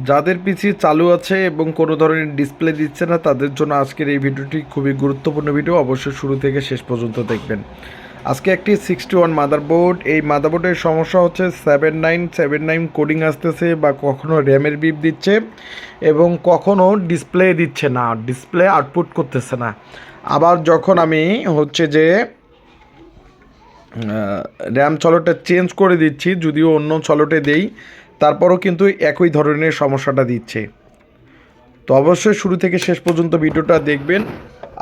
যাদের পিসি চালু আছে এবং কোনো ধরনের ডিসপ্লে দিচ্ছে না তাদের জন্য আজকের এই ভিডিওটি খুবই গুরুত্বপূর্ণ ভিডিও, অবশ্যই শুরু থেকে শেষ পর্যন্ত দেখবেন। আজকে একটি 61 মাদারবোর্ড, এই মাদারবোর্ডের সমস্যা হচ্ছে 7979 কোডিং আসতেছে বা কখনো র্যামের বিপ দিচ্ছে এবং কখনো ডিসপ্লে দিচ্ছে না, ডিসপ্লে আউটপুট করতেছে না। আবার যখন আমি হচ্ছে যে র্যাম চলটা চেঞ্জ করে দিচ্ছি, যদিও অন্য চলটে দেই, তারপরও কিন্তু একই ধরনের সমস্যাটা দিচ্ছে। তো অবশ্যই শুরু থেকে শেষ পর্যন্ত ভিডিওটা দেখবেন।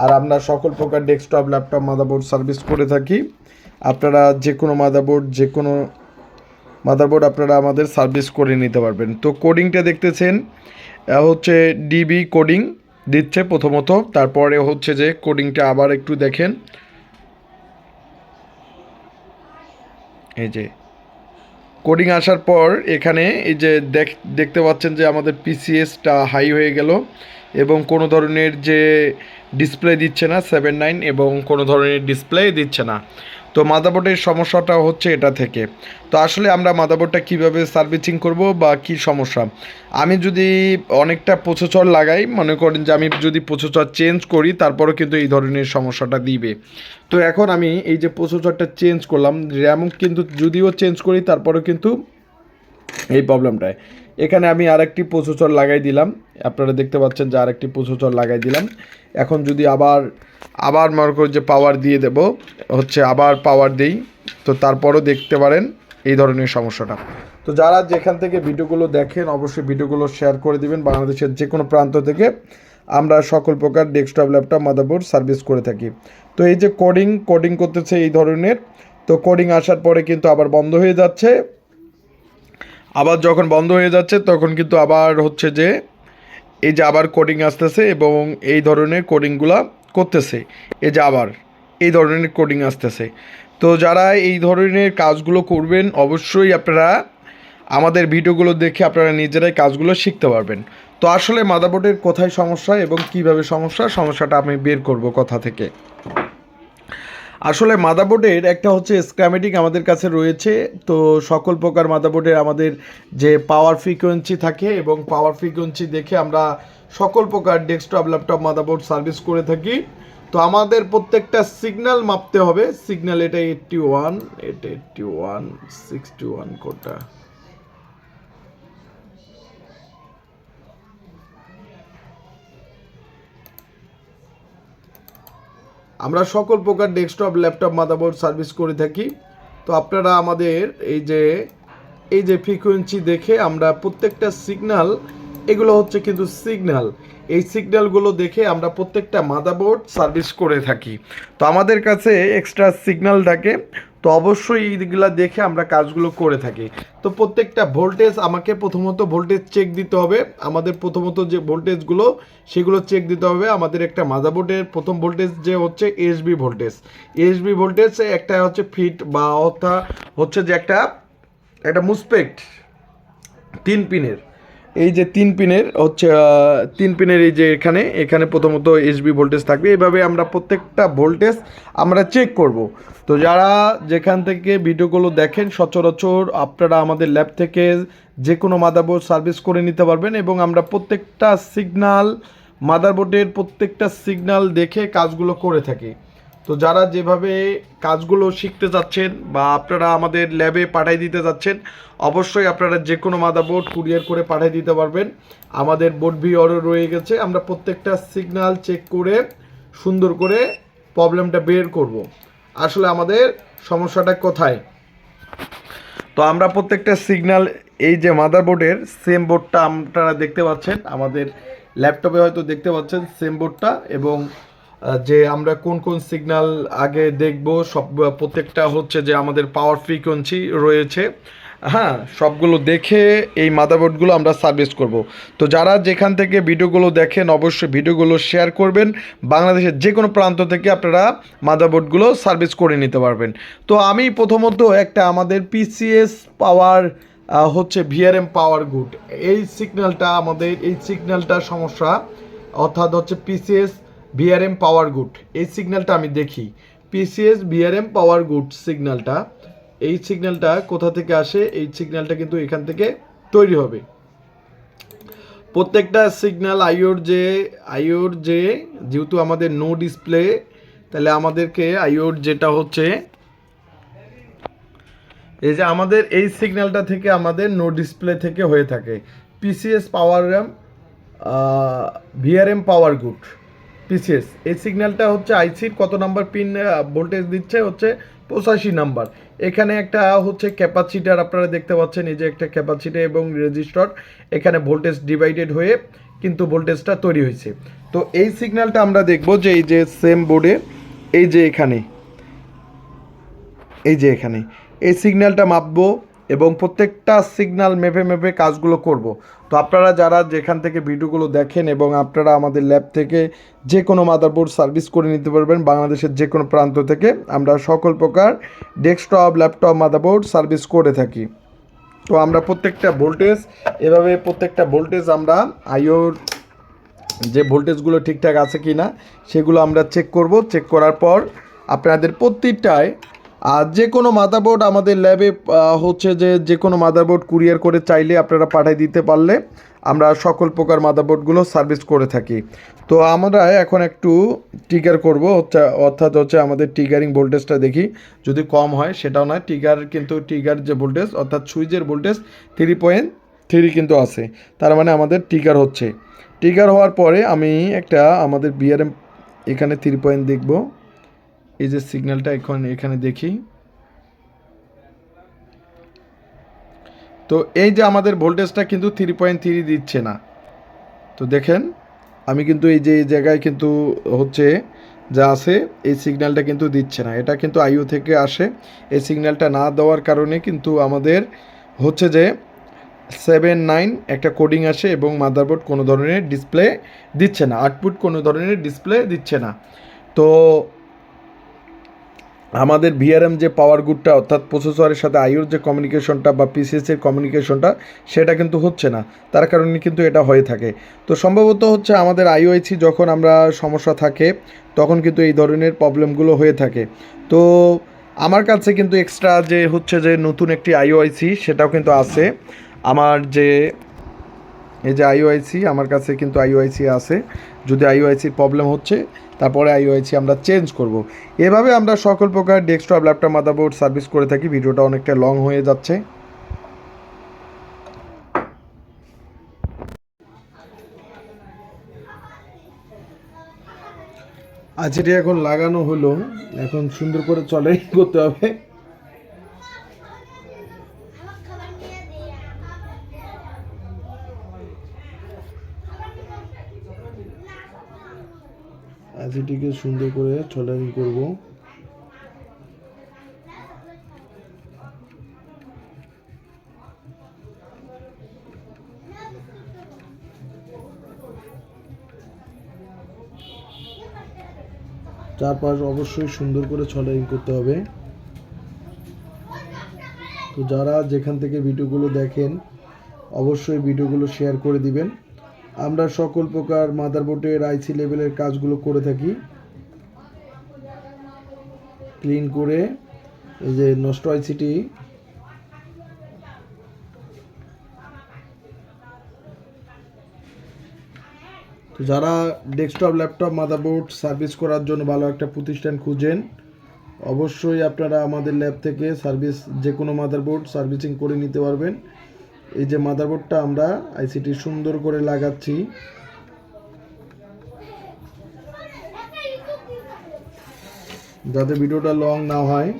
আর আমরা সকল প্রকার ডেস্কটপ, ল্যাপটপ, মাদারবোর্ড সার্ভিস করে থাকি। আপনারা যে কোনো মাদারবোর্ড আপনারা আমাদের সার্ভিস করে নিতে পারবেন। তো কোডিংটা দেখতেছেন হচ্ছে ডিবি কোডিং দিচ্ছে প্রথমত, তারপরে হচ্ছে যে কোডিংটা আবার একটু দেখেন, এই যে কোডিং আসার পর এখানে এই যে দেখতে পাচ্ছেন যে আমাদের পিসিএসটা হাই হয়ে গেল এবং কোনো ধরনের যে ডিসপ্লে দিচ্ছে না 79, এবং কোনো ধরনের ডিসপ্লে দিচ্ছে না। তো মাদারবোর্ডের সমস্যাটা হচ্ছে এটা থেকে। তো আসলে আমরা মাদারবোর্ডটা কীভাবে সার্ভিসিং করব বা কি সমস্যা, আমি যদি অনেকটা প্রসেসর লাগাই, মনে করেন যে আমি যদি প্রসেসর চেঞ্জ করি তারপরেও কিন্তু এই ধরনের সমস্যাটা দিবে। তো এখন আমি এই যে প্রসেসরটা চেঞ্জ করলাম, র্যাম কিন্তু যদিও চেঞ্জ করি তারপরেও কিন্তু এই প্রবলেমটায়। এখানে আমি আরেকটি প্রসেসর লাগাই দিলাম, আপনারা দেখতে পাচ্ছেন যে আরেকটি প্রসেসর লাগাই দিলাম। এখন যদি আবার মনে করি যে পাওয়ার দিয়ে দেব, হচ্ছে আবার পাওয়ার দেই, তো তারপরও দেখতে পারেন এই ধরনের সমস্যাটা। তো যারা যেখান থেকে ভিডিওগুলো দেখেন অবশ্যই ভিডিওগুলো শেয়ার করে দিবেন। বাংলাদেশের যে কোনো প্রান্ত থেকে আমরা সকল প্রকার ডেস্কটপ, ল্যাপটপ, মাদারবোর্ড সার্ভিস করে থাকি। তো এই যে কোডিং করতেছে এই ধরনের, তো কোডিং আসার পরে কিন্তু আবার বন্ধ হয়ে যাচ্ছে। আবার যখন বন্ধ হয়ে যাচ্ছে তখন কিন্তু আবার হচ্ছে যে এই যে আবার কোডিং আসতেছে এবং এই ধরনের কোডিংগুলা করতেছে, এই যে আবার এই ধরনের কোডিং আসতেছে। তো যারা এই ধরনের কাজগুলো করবেন অবশ্যই আপনারা আমাদের ভিডিওগুলো দেখে আপনারা নিজেরাই কাজগুলো শিখতে পারবেন। তো আসলে মাদারবোর্ডের কোথায় সমস্যা এবং কীভাবে সমস্যাটা আমি বের করব কথা থেকে। আসলে মাদারবোর্ডের একটা হচ্ছে স্ক্যামেটিক আমাদের কাছে রয়েছে। তো সকল প্রকার মাদারবোর্ডের আমাদের যে পাওয়ার ফ্রিকোয়েন্সি থাকে এবং পাওয়ার ফ্রিকোয়েন্সি দেখে আমরা সকল প্রকার ডেস্কটপ, ল্যাপটপ, মাদারবোর্ড সার্ভিস করে থাকি। তো আমাদের প্রত্যেকটা সিগন্যাল মাপতে হবে। সিগন্যাল এটা 81, এটা 81, 61 কোডটা। আমরা সকল প্রকার ডেস্কটপ, ল্যাপটপ, মাদারবোর্ড সার্ভিস করে থাকি। তো আপনারা আমাদের এই যে ফ্রিকোয়েন্সি দেখে আমরা প্রত্যেকটা সিগন্যাল, এগুলো হচ্ছে কিন্তু সিগন্যাল, এই সিগন্যালগুলো দেখে আমরা প্রত্যেকটা মাদারবোর্ড সার্ভিস করে থাকি। তো আমাদের কাছে এক্সট্রা সিগন্যাল থাকে, তো অবশ্যই এইগুলো দেখে আমরা কাজগুলো করে থাকি। তো প্রত্যেকটা ভোল্টেজ আমাকে প্রথমত ভোল্টেজ চেক দিতে হবে। আমাদের প্রথমত যে ভোল্টেজগুলো সেগুলো চেক দিতে হবে। আমাদের একটা মাদারবোর্ডের প্রথম ভোল্টেজ যে হচ্ছে এসবি ভোল্টেজ একটা হচ্ছে ফিট বা অর্থাৎ হচ্ছে যে একটা মুসপেক্ট 3 পিনের, এই যে 3 পিনের হচ্ছে 3 পিনের এই যে এখানে প্রথমত এসবি ভোল্টেজ থাকবে। এইভাবে আমরা প্রত্যেকটা ভোল্টেজ আমরা চেক করব। তো যারা যেখান থেকে ভিডিওগুলো দেখেন সচরাচর আপনারা আমাদের ল্যাব থেকে যে কোনো মাদারবোর্ড সার্ভিস করে নিতে পারবেন এবং আমরা প্রত্যেকটা সিগন্যাল, মাদারবোর্ডের প্রত্যেকটা সিগন্যাল দেখে কাজগুলো করে থাকি। তো যারা যেভাবে কাজগুলো শিখতে যাচ্ছেন বা আপনারা আমাদের ল্যাবে পাঠিয়ে দিতে যাচ্ছেন, অবশ্যই আপনারা যে কোনো মাদারবোর্ড কুরিয়ার করে পাঠিয়ে দিতে পারবেন। আমাদের বোর্ড ভি অর্ডার রয়ে গেছে, আমরা প্রত্যেকটা সিগন্যাল চেক করে সুন্দর করে প্রবলেমটা বের করব। আসলে আমাদের সমস্যাটা কোথায়। তো আমরা প্রত্যেকটা সিগন্যাল, এই যে মাদারবোর্ডের সেম বোর্ডটা আপনারা দেখতে পাচ্ছেন, আমাদের ল্যাপটপে হয়তো দেখতে পাচ্ছেন সেম বোর্ডটা, এবং যে আমরা কোন কোন সিগন্যাল আগে দেখব সব প্রত্যেকটা হচ্ছে যে আমাদের পাওয়ার ফ্রিকোয়েন্সি রয়েছে, হ্যাঁ, সবগুলো দেখে এই মাদারবোর্ডগুলো আমরা সার্ভিস করব। তো যারা যেখান থেকে ভিডিওগুলো দেখেন অবশ্যই ভিডিওগুলো শেয়ার করবেন। বাংলাদেশের যে কোনো প্রান্ত থেকে আপনারা মাদারবোর্ডগুলো সার্ভিস করে নিতে পারবেন। তো আমি প্রথমত একটা আমাদের পিসিএস পাওয়ার হচ্ছে ভিআরএম পাওয়ার গুড, এই সিগন্যালটা সমস্যা, অর্থাৎ হচ্ছে পিসিএস ভিআরএম পাওয়ার গুড, এই সিগন্যালটা আমি দেখি। পিসিএস ভিআরএম পাওয়ার গুড সিগন্যালটা, এই সিগন্যালটা কোথা থেকে আসে, এই সিগন্যালটা কিন্তু এখান থেকে তৈরি হবে। প্রত্যেকটা সিগন্যাল আইওর যে যেহেতু আমাদের নো ডিসপ্লে, তাহলে আমাদেরকে আইওর যেটা হচ্ছে এই যে আমাদের এই সিগন্যালটা থেকে আমাদের নো ডিসপ্লে থেকে হয়ে থাকে পিসিএস পাওয়ার র্যাম, ভিআরএম পাওয়ার গুড পিসিএস। এই সিগন্যালটা হচ্ছে আইসির কত নাম্বার পিন ভোল্টেজ দিচ্ছে হচ্ছে 85 নাম্বার। এখানে একটা হচ্ছে ক্যাপাসিটার আপনারা দেখতে পাচ্ছেন, এই যে একটা ক্যাপাসিটার এবং রেজিস্টর, এখানে ভোল্টেজ ডিভাইডেড হয়ে কিন্তু ভোল্টেজটা তৈরি হয়েছে। তো এই সিগন্যালটা আমরা দেখব যে এই যে সেম বোর্ডে এই যে এখানে এই সিগন্যালটা মাপবো এবং প্রত্যেকটা সিগন্যাল মেপে মেপে কাজগুলো করব। তো আপনারা যারা যেখান থেকে ভিডিওগুলো দেখেন এবং আপনারা আমাদের ল্যাব থেকে যে কোনো মাদারবোর্ড সার্ভিস করে নিতে পারবেন, বাংলাদেশের যে কোনো প্রান্ত থেকে আমরা সকল প্রকার ডেস্কটপ ল্যাপটপ মাদারবোর্ড সার্ভিস করে থাকি। তো আমরা প্রত্যেকটা ভোল্টেজ আমরা আইওর যে ভোল্টেজগুলো ঠিকঠাক আছে কি না সেগুলো আমরা চেক করব। চেক করার পর আপনাদের প্রত্যেকটায় আর যে কোনো মাদারবোর্ড আমাদের ল্যাবে হচ্ছে যে কোনো মাদারবোর্ড কুরিয়ার করে চাইলে আপনারা পাঠিয়ে দিতে পারলে আমরা সকল প্রকার মাদারবোর্ডগুলো সার্ভিস করে থাকি। তো আমরা এখন একটু ট্রিগার করব, অর্থাৎ হচ্ছে আমাদের ট্রিগারিং ভোল্টেজটা দেখি, যদি কম হয় সেটাও নয়। ট্রিগার যে ভোল্টেজ অর্থাৎ সুইচের ভোল্টেজ 3.3 কিন্তু আছে, তার মানে আমাদের ট্রিগার হচ্ছে। ট্রিগার হওয়ার পরে আমি একটা আমাদের বিআরএম এখানে 3 দেখব, এই যে সিগন্যালটা এখানে দেখি। তো এই যে আমাদের ভোল্টেজটা কিন্তু 3.3 দিচ্ছে না। তো দেখেন আমি কিন্তু এই জায়গায় কিন্তু হচ্ছে যা আছে এই সিগন্যালটা কিন্তু দিচ্ছে না, এটা কিন্তু আইও থেকে আসে। এই সিগন্যালটা না দেওয়ার কারণে কিন্তু আমাদের হচ্ছে যে 79 একটা কোডিং আসে এবং মাদারবোর্ড কোনো ধরনের ডিসপ্লে দিচ্ছে না, আউটপুট কোনো ধরনের ডিসপ্লে দিচ্ছে না। তো আমাদের ভিআরএম যে পাওয়ার গুডটা অর্থাৎ প্রসেসরের সাথে আইওর যে কমিউনিকেশনটা বা পিসিএসের কমিউনিকেশনটা সেটা কিন্তু হচ্ছে না, তার কারণে কিন্তু এটা হয়ে থাকে। তো সম্ভবত হচ্ছে আমাদের আইওআইসি যখন আমরা সমস্যা থাকে তখন কিন্তু এই ধরনের প্রবলেমগুলো হয়ে থাকে। তো আমার কাছে কিন্তু এক্সট্রা যে হচ্ছে যে নতুন একটি আইওআইসি সেটাও কিন্তু আছে। আমার যে এই যে আইওআইসি আমার কাছে কিন্তু আইওআইসি আছে, যদি আইওআইসির প্রবলেম হচ্ছে তারপরে আইওআইসি আমরা চেঞ্জ করব। এভাবে আমরা সকল প্রকার ডেস্কটপ ল্যাপটপ মাদারবোর্ড সার্ভিস করে থাকি। ভিডিওটা অনেকটা লং হয়ে যাচ্ছে। আচ্ছা, এটা এখন লাগানো হলো, এখন সুন্দর করে চলে করতে হবে। এটিকে সুন্দর করে ছলানি করব। চারপাশ অবশ্যই সুন্দর করে ছলানি করতে হবে। তো যারা যেখান থেকে ভিডিওগুলো দেখেন অবশ্যই ভিডিওগুলো শেয়ার করে দিবেন। আমরা সকল প্রকার মাদারবোর্ডের আইসি লেভেলের কাজগুলো করে থাকি, ক্লিন করে। এই যে নষ্ট আইসিটি তো যারা ডেস্কটপ ল্যাপটপ মাদারবোর্ড সার্ভিস করার জন্য ভালো একটা প্রতিষ্ঠান খুঁজেন অবশ্যই আপনারা আমাদের ল্যাব থেকে যে কোনো মাদারবোর্ড সার্ভিসিং করে নিতে পারবেন। এই যে মাদারবোর্ডটা আমরা আইসিটি সুন্দর করে লাগাচ্ছি, যাতে ভিডিওটা লং না হয়।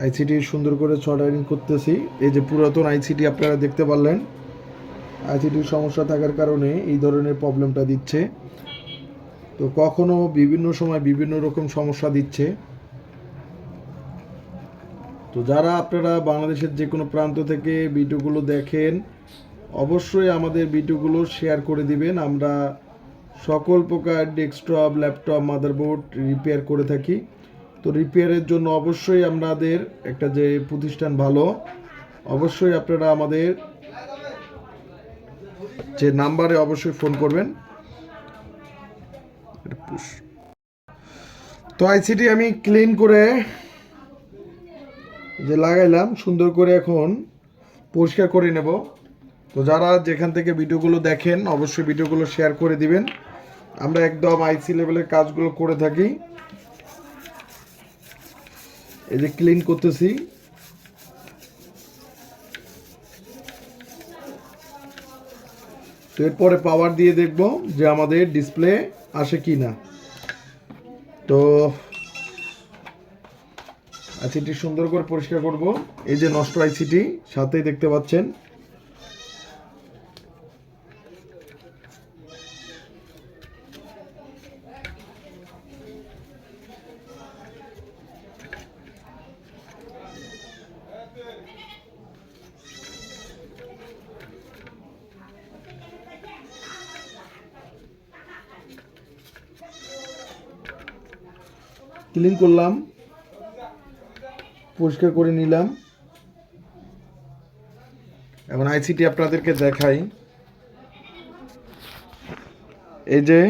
আইসিটি সুন্দর করে সল্ডারিং করতেছি। এই যে পুরাতন আইসিটি আপনারা দেখতে পারলেন, আইসিটির সমস্যা থাকার কারণে এই ধরনের প্রবলেমটা দিচ্ছে। তো কখনো বিভিন্ন সময় বিভিন্ন রকম সমস্যা দিচ্ছে। তো যারা আপনারা বাংলাদেশের যে কোনো প্রান্ত থেকে ভিডিওগুলো দেখেন অবশ্যই আমাদের ভিডিওগুলো শেয়ার করে দিবেন। আমরা সকল প্রকার ডেস্কটপ ল্যাপটপ মাদারবোর্ড রিপেয়ার করে থাকি। তো রিপেয়ারের জন্য অবশ্যই আমাদের একটা যে প্রতিষ্ঠান ভালো, অবশ্যই আপনারা আমাদের যে নাম্বারে অবশ্যই ফোন করবেন। তো আইসিটি আমি ক্লিন করে যে লাগাইলাম, সুন্দর করে এখন পরিষ্কার করে নেব। তো যারা যেখান থেকে ভিডিওগুলো দেখেন অবশ্যই ভিডিওগুলো শেয়ার করে দিবেন। আমরা একদম আইসি লেভেলের কাজগুলো করে থাকি। এই যে ক্লিন করতেছি। তো এরপরে পাওয়ার দিয়ে দেখব যে আমাদের ডিসপ্লে আসে কি না। তো আইসিটি সুন্দর করে পরিষ্কার করব। এই যে নষ্ট আইসিটি সাথেই দেখতে পাচ্ছেন। ক্লিন করলাম, পরিষ্কার করে নিলাম। এখন আইসিটি আপনাদেরকে দেখাই। এই যে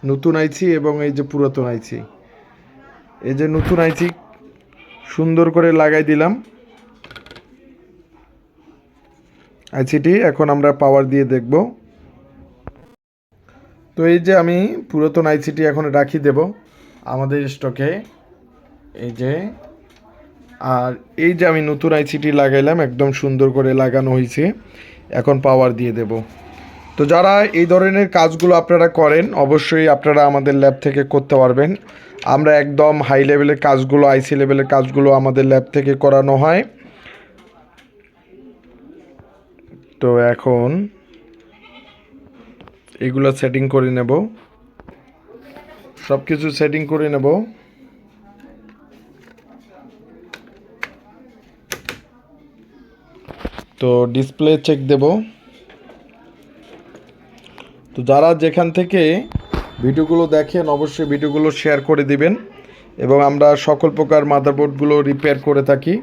নতুন আইসি এবং এই যে পুরাতন আইসি। এই যে নতুন আইসি সুন্দর করে লাগাই দিলাম আইসিটি। এখন আমরা পাওয়ার দিয়ে দেখব। তো এই যে আমি পুরাতন আইসিটি এখন রাখি দেব আমাদের স্টকে। এই যে, আর এই যে আমি নতুন আইসিটি লাগাইলাম, একদম সুন্দর করে লাগানো হয়েছে। এখন পাওয়ার দিয়ে দেব। তো যারা এই ধরনের কাজগুলো আপনারা করেন অবশ্যই আপনারা আমাদের ল্যাব থেকে করতে পারবেন। আমরা একদম হাই লেভেলের কাজগুলো, আইসি লেভেলের কাজগুলো আমাদের ল্যাব থেকে করানো হয়। তো এখন এগুলো সেটিং করে নেব, সব কিছু সেটিং করে নেব। তো ডিসপ্লে চেক দেব। তো যারা যেখান থেকে ভিডিওগুলো দেখেন অবশ্যই ভিডিওগুলো শেয়ার করে দিবেন। এবং আমরা সকল প্রকার মাদারবোর্ডগুলো রিপেয়ার করে থাকি।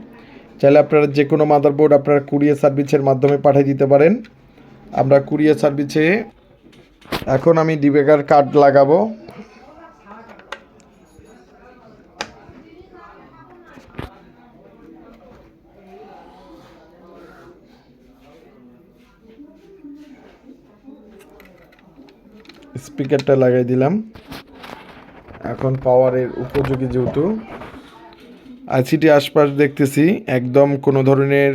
চাইলে আপনারা যে কোনো মাদারবোর্ড আপনারা কুরিয়ার সার্ভিসের মাধ্যমে পাঠিয়ে দিতে পারেন। আমরা কুরিয়ার সার্ভিসে এখন আমি ডিবেকার কার্ড লাগাবো। স্পিকারটা লাগাই দিলাম। এখন পাওয়ারের উপযোগী যেহেতু আইসিটি আশপাশ দেখতেছি একদম কোনো ধরনের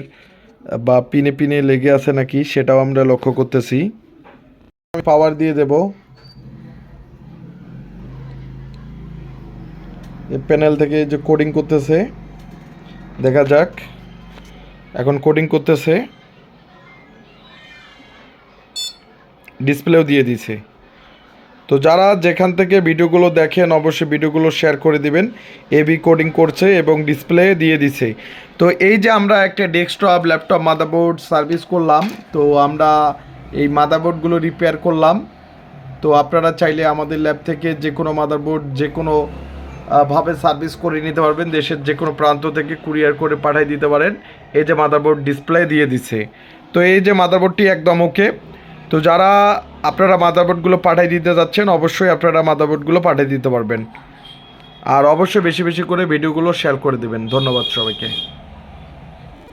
বা পিনে পিনে লেগে আছে নাকি সেটাও আমরা লক্ষ্য করতেছি। আমি পাওয়ার দিয়ে দেব। এই প্যানেল থেকে যে কোডিং করতেছে দেখা যাক। এখন কোডিং করতেছে, ডিসপ্লেও দিয়ে দিছে। তো যারা যেখান থেকে ভিডিওগুলো দেখেন অবশ্যই ভিডিওগুলো শেয়ার করে দিবেন। এবি কোডিং করছে এবং ডিসপ্লে দিয়ে দিছে। তো এই যে আমরা একটা ডেস্কটপ ল্যাপটপ মাদারবোর্ড সার্ভিস করলাম। তো আমরা এই মাদারবোর্ডগুলো রিপেয়ার করলাম। তো আপনারা চাইলে আমাদের ল্যাব থেকে যে কোনো মাদারবোর্ড যে কোনো ভাবে সার্ভিস করে নিতে পারবেন। দেশের যে কোনো প্রান্ত থেকে কুরিয়ার করে পাঠিয়ে দিতে পারেন। এই যে মাদারবোর্ড ডিসপ্লে দিয়ে দিছে। তো এই যে মাদারবোর্ডটি একদম ওকে। তো যারা আপনারা মাদারবোর্ডগুলো পাঠিয়ে দিতে যাচ্ছেন অবশ্যই আপনারা মাদারবোর্ডগুলো পাঠিয়ে দিতে পারবেন। আর অবশ্যই বেশি বেশি করে ভিডিওগুলো শেয়ার করে দেবেন। ধন্যবাদ সবাইকে।